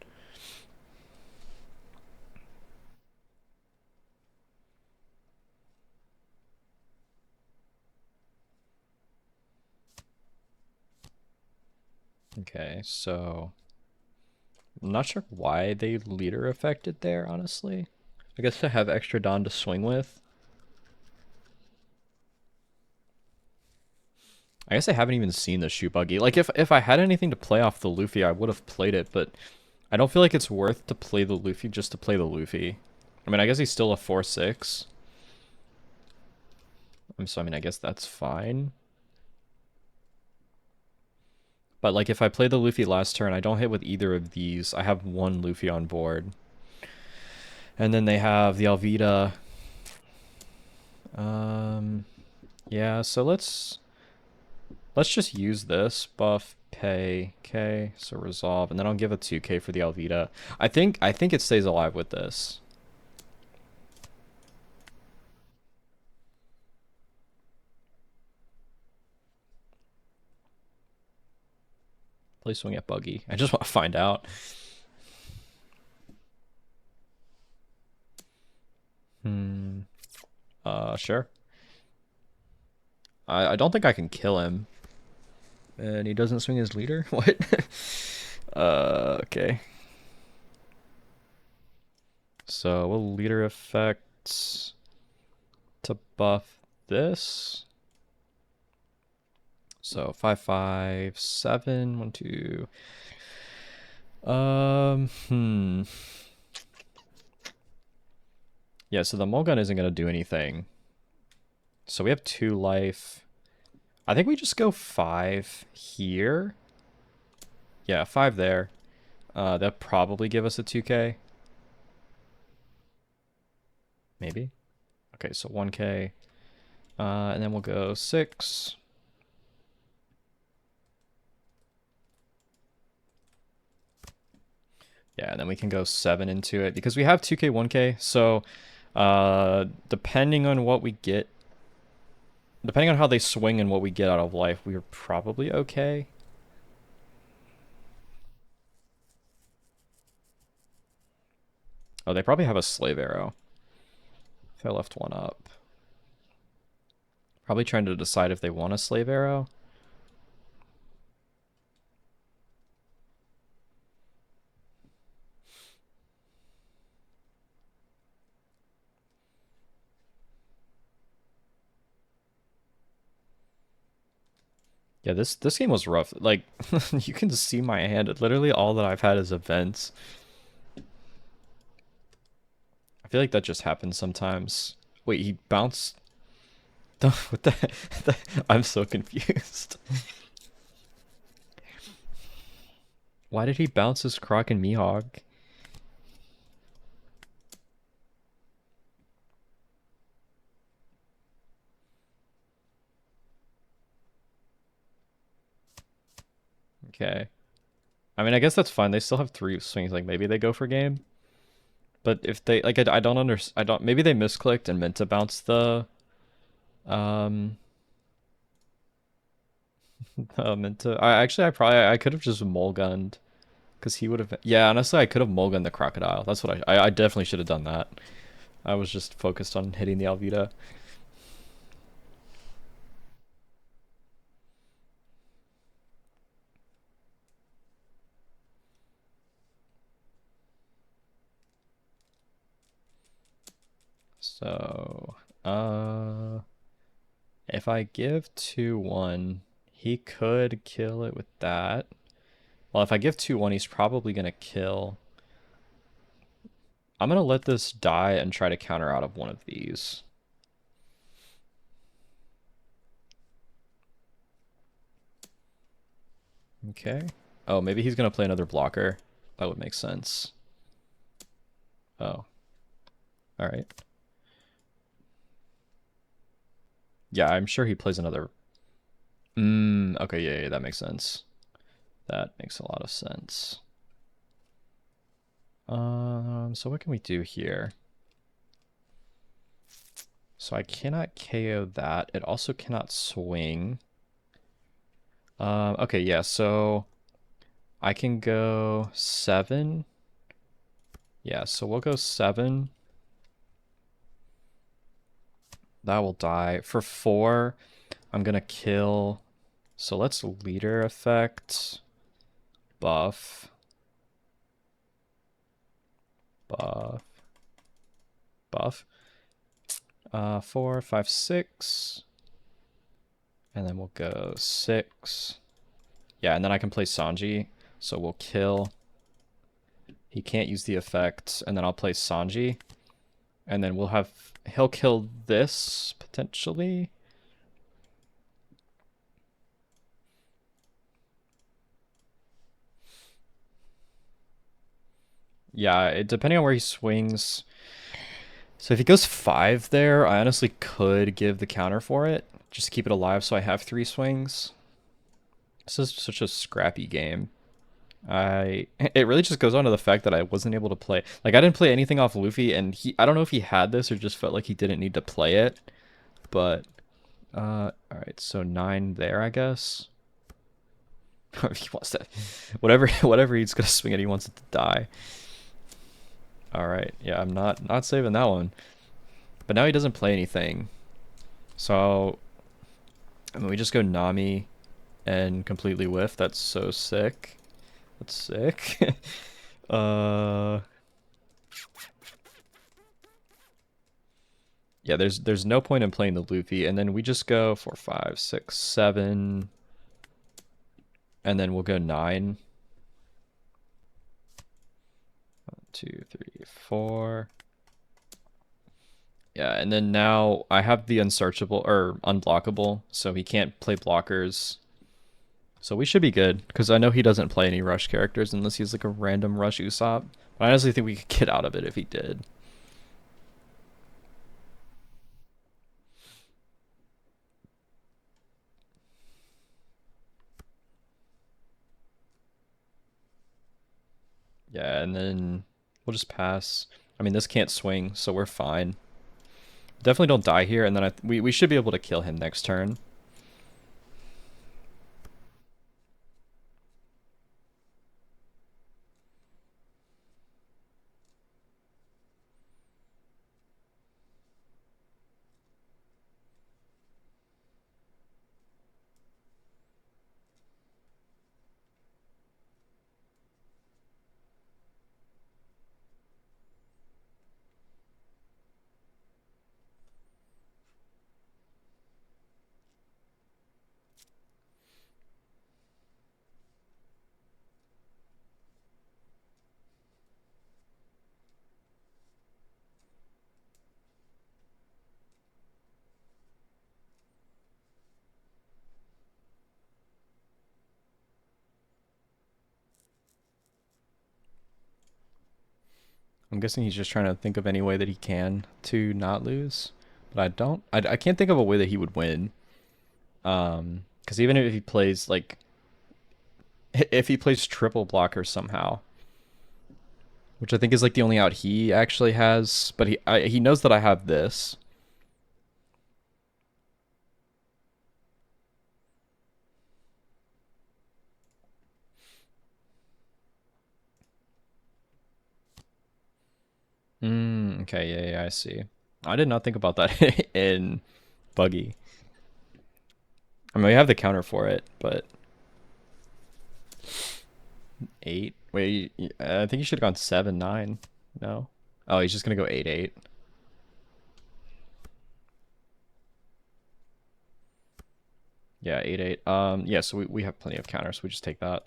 Okay, so I'm not sure why they leader affected there, honestly. I guess to have extra Dawn to swing with. I guess I haven't even seen the Shoe Buggy. Like, if I had anything to play off the Luffy, I would have played it, but I don't feel like it's worth to play the Luffy just to play the Luffy. I mean, I guess he's still a 4/6. So, I mean, I guess that's fine. But, like, if I play the Luffy last turn, I don't hit with either of these. I have 1 Luffy on board. And then they have the Alvida. Yeah, so let's just use this. Buff, pay, K, so resolve. And then I'll give a 2K for the Alvida. I think it stays alive with this. Play swing at Buggy. I just want to find out. Sure. I don't think I can kill him. And he doesn't swing his leader? What? Okay. So we'll leader effects to buff this. So 5, 5, 7, 1, 2. Yeah, so the Mulgun isn't gonna do anything. So we have 2 life. I think we just go 5 here. Yeah, 5 there. That'll probably give us a 2K. Maybe. Okay, so 1K. And then we'll go 6. Yeah, and then we can go 7 into it because we have 2K, 1K. So depending on what we get, depending on how they swing and what we get out of life, we are probably okay. Oh, they probably have a slave arrow. If I left 1 up. Probably trying to decide if they want a slave arrow. Yeah, this game was rough. Like, you can see my hand. Literally all that I've had is events. I feel like that just happens sometimes. Wait, he bounced. What the? I'm so confused. Why did he bounce his Croc and Mihawk? Okay. I mean, I guess that's fine. They still have 3 swings. Like, maybe they go for game. But if they, like, I don't understand. Maybe they misclicked and meant to bounce the, um, meant to, I could have just mulgunned. Because he would have, yeah, honestly, I could have mulgunned the Crocodile. That's what I definitely should have done that. I was just focused on hitting the Alvida. So, if I give 2-1, he could kill it with that. Well, if I give 2-1, he's probably going to kill. I'm going to let this die and try to counter out of one of these. Okay. Oh, maybe he's going to play another blocker. That would make sense. Oh. All right. Yeah, I'm sure he plays another. Okay, yeah, that makes sense. That makes a lot of sense. So what can we do here? So I cannot KO that. It also cannot swing. Okay, yeah, so I can go 7. Yeah, so we'll go 7. That will die. For 4, I'm gonna kill. So let's leader effect. Buff. Buff. Buff. 4, 5, 6. And then we'll go 6. Yeah, and then I can play Sanji. So we'll kill. He can't use the effect. And then I'll play Sanji. And then he'll kill this, potentially. Yeah, depending on where he swings. So if he goes 5 there, I honestly could give the counter for it. Just to keep it alive so I have 3 swings. This is such a scrappy game. It really just goes on to the fact that I wasn't able to play. Like, I didn't play anything off Luffy, and I don't know if he had this or just felt like he didn't need to play it. But, alright, so 9 there, I guess. If he wants to, whatever he's gonna swing at, he wants it to die. Alright, yeah, I'm not saving that one. But now he doesn't play anything. So, I mean, we just go Nami and completely whiff. That's so sick. That's sick. Yeah, there's no point in playing the Luffy, and then we just go 4, 5, 6, 7, and then we'll go 9. 1, 2, 3, 4. Yeah, and then now I have the unsearchable or unblockable, so he can't play blockers. So we should be good, because I know he doesn't play any rush characters unless he's like a random rush Usopp. But I honestly think we could get out of it if he did. Yeah, and then we'll just pass. I mean, this can't swing, so we're fine. Definitely don't die here, and then we should be able to kill him next turn. I'm guessing he's just trying to think of any way that he can to not lose. But I don't. I can't think of a way that he would win. Because even if he plays like, if he plays triple blocker somehow, which I think is like the only out he actually has, but he knows that I have this. Okay, yeah, I see. I did not think about that in Buggy. I mean, we have the counter for it, but 8. Wait, I think you should have gone 7, 9. No. Oh, he's just gonna go 8, 8. Yeah, 8, 8. Yeah, so we have plenty of counters. We just take that.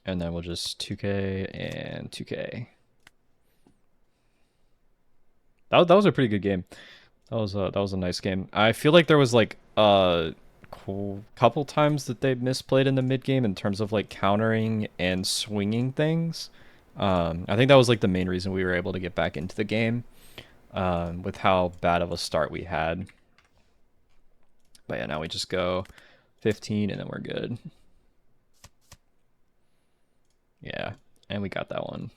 And then we'll just 2K and 2K. That was a pretty good game. That was a nice game. I feel like there was like a couple times that they misplayed in the mid game in terms of like countering and swinging things. I think that was like the main reason we were able to get back into the game, with how bad of a start we had. But yeah, now we just go 15 and then we're good. Yeah, and we got that one.